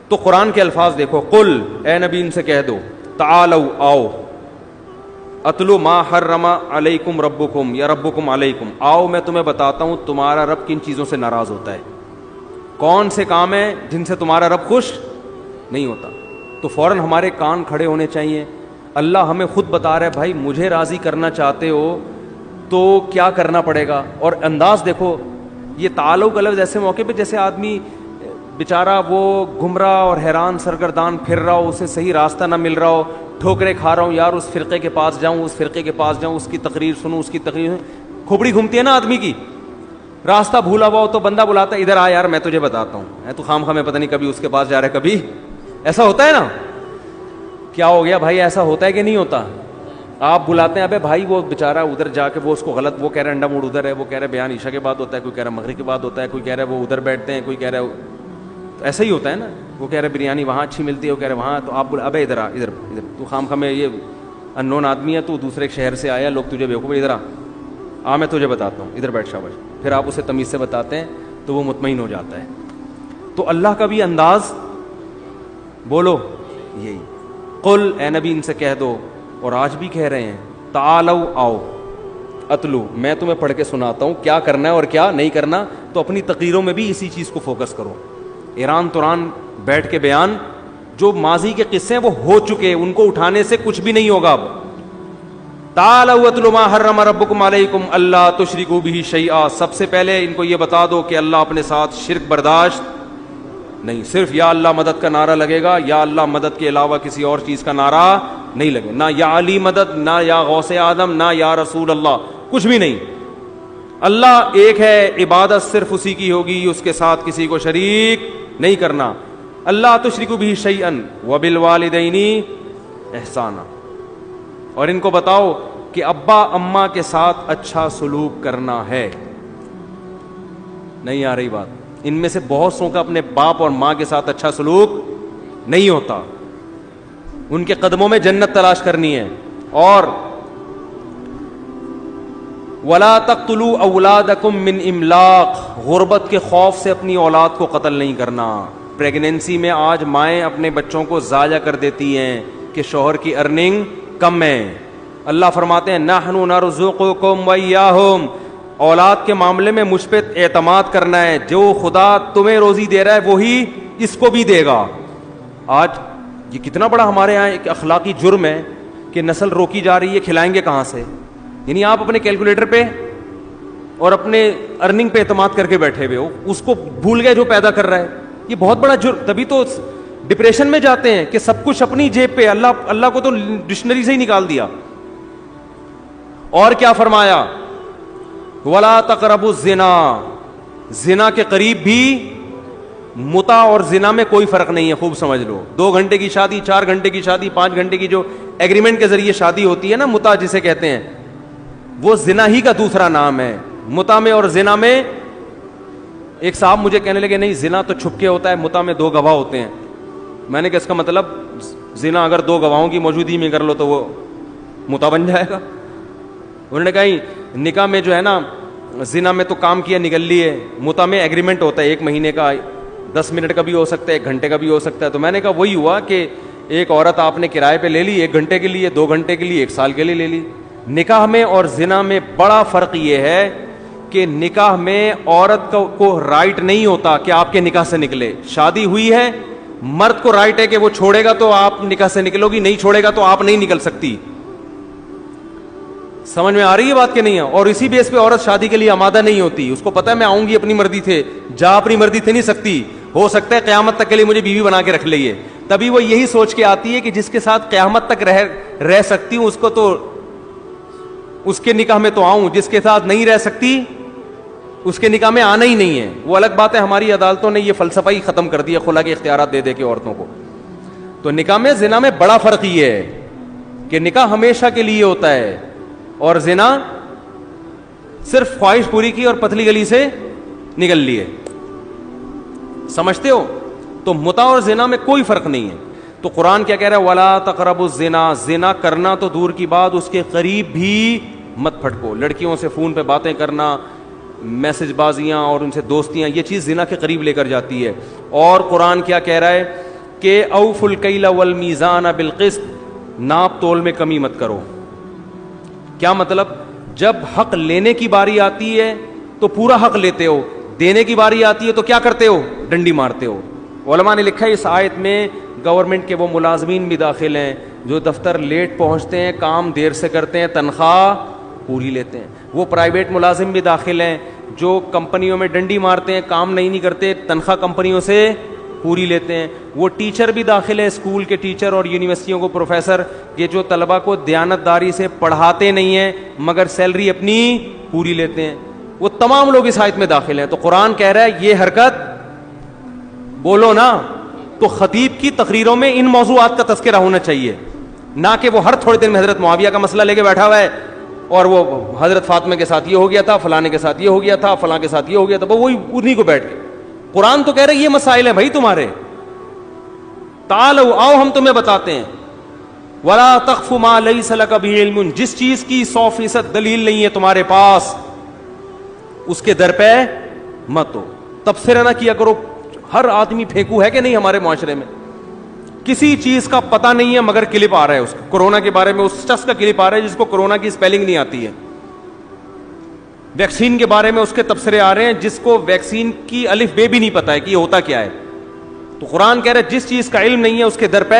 تو قرآن کے الفاظ دیکھو، قل اے نبی ان سے کہہ دو، تعالوا آؤ، اتلو ما حرم علیکم ربکم یا ربکم علیکم، آؤ میں تمہیں بتاتا ہوں تمہارا رب کن چیزوں سے ناراض ہوتا ہے، کون سے کام ہیں جن سے تمہارا رب خوش نہیں ہوتا. تو فوراً ہمارے کان کھڑے ہونے چاہیے. اللہ ہمیں خود بتا رہا ہے بھائی مجھے راضی کرنا چاہتے ہو تو کیا کرنا پڑے گا. اور انداز دیکھو، یہ تعلق کا لفظ ایسے موقع پہ جیسے آدمی بیچارہ وہ گمراہ اور حیران سرگردان پھر رہا ہو، اسے صحیح راستہ نہ مل رہا ہو، ٹھوکریں کھا رہا ہوں، یار اس فرقے کے پاس جاؤں، اس فرقے کے پاس جاؤں، اس کی تقریر سنوں، اس کی تقریر، کھوپڑی گھومتی ہے نا آدمی کی. راستہ بھولا ہوا ہو تو بندہ بلاتا ہے ادھر آ یار میں تجھے بتاتا ہوں، تو خام خام پتہ نہیں کبھی اس کے پاس جا رہا ہے کبھی. ایسا ہوتا ہے نا. کیا ہو گیا بھائی، ایسا ہوتا ہے کہ نہیں ہوتا؟ آپ بلاتے ہیں ابے بھائی وہ بیچارہ ادھر جا کے وہ اس کو غلط، وہ کہہ رہا ہے انڈا موڑ ادھر ہے، وہ کہہ رہا ہے بیان عشاء کے بعد ہوتا ہے، کوئی کہہ رہا ہے مغرب کے بعد ہوتا ہے، کوئی کہہ رہا ہے وہ ادھر بیٹھتے ہیں، کوئی کہہ رہا ہے ایسا ہی ہوتا ہے نا. وہ کہہ رہے بریانی وہاں اچھی ملتی ہے، وہ کہہ رہے وہاں، تو آپ ابے ادھر آ، ادھر ادھر تو خام خام یہ ان نون آدمی ہے، تو دوسرے شہر سے آیا، لوگ تجھے بیوقوف، ادھر آ میں تجھے بتاتا ہوں، ادھر بیٹھ شاباش. پھر آپ اسے تمیز سے بتاتے ہیں تو وہ مطمئن ہو جاتا ہے. تو اللہ کا بھی انداز بولو یہی، قل اے نبی ان سے کہہ دو، اور آج بھی کہہ رہے ہیں، تعالوا آؤ، اتلو میں تمہیں پڑھ کے سناتا ہوں کیا کرنا ہے اور کیا نہیں کرنا. تو اپنی تقریروں میں بھی اسی چیز کو فوکس کرو. ایران توران بیٹھ کے بیان، جو ماضی کے قصے ہیں وہ ہو چکے، ان کو اٹھانے سے کچھ بھی نہیں ہوگا. اب تعالوا اتلوا ما حرم ربکم علیکم اللہ تشرکوا بہ شیئا، سب سے پہلے ان کو یہ بتا دو کہ اللہ اپنے ساتھ شرک برداشت نہیں. صرف یا اللہ مدد کا نعرہ لگے گا، یا اللہ مدد کے علاوہ کسی اور چیز کا نعرہ نہیں لگے، نہ یا علی مدد، نہ یا غوث آدم، نہ یا رسول اللہ، کچھ بھی نہیں. اللہ ایک ہے، عبادت صرف اسی کی ہوگی، اس کے ساتھ کسی کو شریک نہیں کرنا. اللہ تشرکوا بہ شیئا وبالوالدین احسانا، اور ان کو بتاؤ کہ ابا اماں کے ساتھ اچھا سلوک کرنا ہے. نہیں آ رہی بات؟ ان میں سے بہت سو کا اپنے باپ اور ماں کے ساتھ اچھا سلوک نہیں ہوتا. ان کے قدموں میں جنت تلاش کرنی ہے. اور وَلَا تَقْتُلُوا أَوْلَادَكُم مِّنْ إِمْلَاقٍ، غربت کے خوف سے اپنی اولاد کو قتل نہیں کرنا. پریگنینسی میں آج مائیں اپنے بچوں کو ضائع کر دیتی ہیں کہ شوہر کی ارننگ کم ہے. اللہ فرماتے ہیں نَحْنُ نَرْزُقُكُمْ وَإِيَّاهُمْ، اولاد کے معاملے میں مجھ پہ اعتماد کرنا ہے، جو خدا تمہیں روزی دے رہا ہے وہی اس کو بھی دے گا. آج یہ کتنا بڑا ہمارے یہاں ایک اخلاقی جرم ہے کہ نسل روکی جا رہی ہے، کھلائیں گے کہاں سے؟ یعنی آپ اپنے کیلکولیٹر پہ اور اپنے ارننگ پہ اعتماد کر کے بیٹھے ہوئے ہو، اس کو بھول گئے جو پیدا کر رہا ہے. یہ بہت بڑا جرم. تبھی تو ڈپریشن میں جاتے ہیں کہ سب کچھ اپنی جیب پہ. اللہ کو تو ڈکشنری سے ہی نکال دیا. اور کیا فرمایا؟ وَلَا تَقْرَبُوا الزِّنَا، زنا کے قریب بھی. متع اور زنا میں کوئی فرق نہیں ہے، خوب سمجھ لو. 2 گھنٹے کی شادی، 4 گھنٹے کی شادی، 5 گھنٹے کی جو ایگریمنٹ کے ذریعے شادی ہوتی ہے نا، متع جسے کہتے ہیں، وہ زنا ہی کا دوسرا نام ہے. متع میں اور زنا میں، ایک صاحب مجھے کہنے لگے نہیں زنا تو چھپ کے ہوتا ہے، متع میں 2 گواہ ہوتے ہیں. میں نے کہا اس کا مطلب زنا اگر 2 گواہوں کی موجودگی میں کر لو تو وہ متع بن جائے گا. انہوں نے کہا نکاح میں جو ہے نا، زنا میں تو کام کیا نکل لیے، متع میں ایگریمنٹ ہوتا ہے 1 مہینے کا، 10 منٹ کا بھی ہو سکتا ہے، 1 گھنٹے کا بھی ہو سکتا ہے. تو میں نے کہا وہی ہوا کہ ایک عورت آپ نے کرائے پہ لے لی 1 گھنٹے کے لیے، 2 گھنٹے کے لیے، 1 سال کے لیے لے لی. نکاح میں اور زنا میں بڑا فرق یہ ہے کہ نکاح میں عورت کو رائٹ نہیں ہوتا کہ آپ کے نکاح سے نکلے. شادی ہوئی ہے، مرد کو رائٹ ہے کہ وہ چھوڑے گا تو آپ نکاح سے نکلو گی، نہیں چھوڑے گا تو آپ نہیں نکل سکتی. سمجھ میں آ رہی ہے بات کہ نہیں ہے؟ اور اسی بیس پہ عورت شادی کے لیے آمادہ نہیں ہوتی. اس کو پتا ہے میں آؤں گی اپنی مرضی سے، جا اپنی مرضی سے نہیں سکتی، ہو سکتا ہے قیامت تک کے لیے مجھے بیوی بنا کے رکھ لئے. تبھی وہ یہی سوچ کے آتی ہے کہ جس کے ساتھ قیامت تک رہ سکتی ہوں اس کو تو اس کے نکاح میں تو آؤں، جس کے ساتھ نہیں رہ سکتی اس کے نکاح میں آنا ہی نہیں ہے. وہ الگ بات ہے، ہماری عدالتوں نے یہ فلسفہ ہی ختم کر دیا، خلا کے اختیارات دے دے کے عورتوں کو. تو نکاح میں زنا میں بڑا فرق یہ ہے کہ نکاح ہمیشہ کے لیے ہوتا ہے اور زنا صرف خواہش پوری کی اور پتلی گلی سے نکل لیے. سمجھتے ہو؟ تو متع اور زنا میں کوئی فرق نہیں ہے. تو قرآن کیا کہہ رہا ہے؟ وَلَا تَقْرَبُوا الزِّنَا، زنا کرنا تو دور کی بات، اس کے قریب بھی مت پھٹکو. لڑکیوں سے فون پہ باتیں کرنا، میسج بازیاں اور ان سے دوستیاں، یہ چیز زنا کے قریب لے کر جاتی ہے. اور قرآن کیا کہہ رہا ہے؟ کہ اوف الکیل والمیزان بالقسط, ناپ تول میں کمی مت کرو. کیا مطلب؟ جب حق لینے کی باری آتی ہے تو پورا حق لیتے ہو, دینے کی باری آتی ہے تو کیا کرتے ہو؟ ڈنڈی مارتے ہو. علماء نے لکھا ہے اس آیت میں گورنمنٹ کے وہ ملازمین بھی داخل ہیں جو دفتر لیٹ پہنچتے ہیں, کام دیر سے کرتے ہیں, تنخواہ پوری لیتے ہیں. وہ پرائیویٹ ملازم بھی داخل ہیں جو کمپنیوں میں ڈنڈی مارتے ہیں, کام نہیں کرتے, تنخواہ کمپنیوں سے پوری لیتے ہیں. وہ ٹیچر بھی داخل ہیں, اسکول کے ٹیچر اور یونیورسٹیوں کو پروفیسر, یہ جو طلبہ کو دیانتداری سے پڑھاتے نہیں ہیں مگر سیلری اپنی پوری لیتے ہیں. وہ تمام لوگ اس آیت میں داخل ہیں. تو قرآن کہہ رہا ہے یہ حرکت بولو نا. تو خطیب کی تقریروں میں ان موضوعات کا تذکرہ ہونا چاہیے, نہ کہ وہ ہر تھوڑے دن میں حضرت معاویہ کا مسئلہ لے کے بیٹھا ہوا ہے اور وہ حضرت فاطمہ کے ساتھ یہ ہو گیا تھا, فلانے کے ساتھ یہ ہو گیا تھا, فلاں کے ساتھ یہ ہو گیا تھا, وہی انہی کو بیٹھ کے. قرآن تو کہہ رہے یہ مسائل ہیں بھائی تمہارے, تعالوا آؤ ہم تمہیں بتاتے ہیں. ولا تخف ما لیس لک بہ علم, جس چیز کی 100% دلیل نہیں ہے تمہارے پاس اس کے در پہ مت ہو. تبصرہ نہ کیا کرو. ہر آدمی پھینکو ہے کہ نہیں ہمارے معاشرے میں؟ کسی چیز کا پتہ نہیں ہے مگر کلپ آ رہا ہے اس کا. کورونا کے بارے میں اس شخص کا کلپ آ رہا ہے جس کو کورونا کی اسپیلنگ نہیں آتی ہے. ویکسین کے بارے میں اس کے تبصرے آ رہے ہیں جس کو ویکسین کی الف بے بھی نہیں پتا ہے کہ یہ ہوتا کیا ہے. تو قرآن کہہ رہے ہے جس چیز کا علم نہیں ہے اس کے در پہ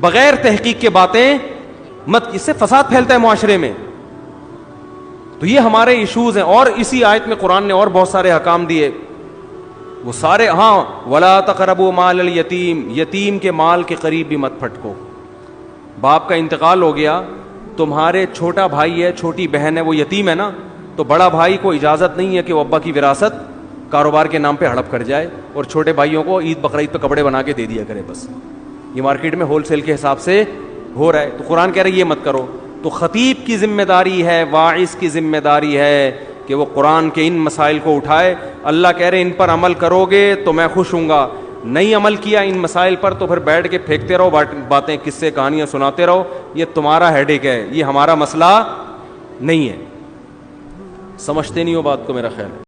بغیر تحقیق کے باتیں مت. اس سے فساد پھیلتا ہے معاشرے میں. تو یہ ہمارے ایشوز ہیں. اور اسی آیت میں قرآن نے اور بہت سارے احکام دیے, وہ سارے, ہاں ولا تقربوا مال الیتیم, یتیم کے مال کے قریب بھی مت پھٹکو. باپ کا انتقال ہو گیا, تمہارے چھوٹا بھائی ہے, چھوٹی بہن ہے, وہ یتیم ہے نا, تو بڑا بھائی کو اجازت نہیں ہے کہ وہ ابا کی وراثت کاروبار کے نام پہ ہڑپ کر جائے اور چھوٹے بھائیوں کو عید بقرعید پہ کپڑے بنا کے دے دیا کرے. بس یہ مارکیٹ میں ہول سیل کے حساب سے ہو رہا ہے. تو قرآن کہہ رہا ہے یہ مت کرو. تو خطیب کی ذمہ داری ہے, واعظ کی ذمہ داری ہے کہ وہ قرآن کے ان مسائل کو اٹھائے. اللہ کہہ رہے ان پر عمل کرو گے تو میں خوش ہوں گا, نہیں عمل کیا ان مسائل پر تو پھر بیٹھ کے پھینکتے رہو باتیں, قصے کہانیاں سناتے رہو. یہ تمہارا ہیڈ ایک ہے, یہ ہمارا مسئلہ نہیں ہے. سمجھتے نہیں ہو بات کو میرا خیال ہے.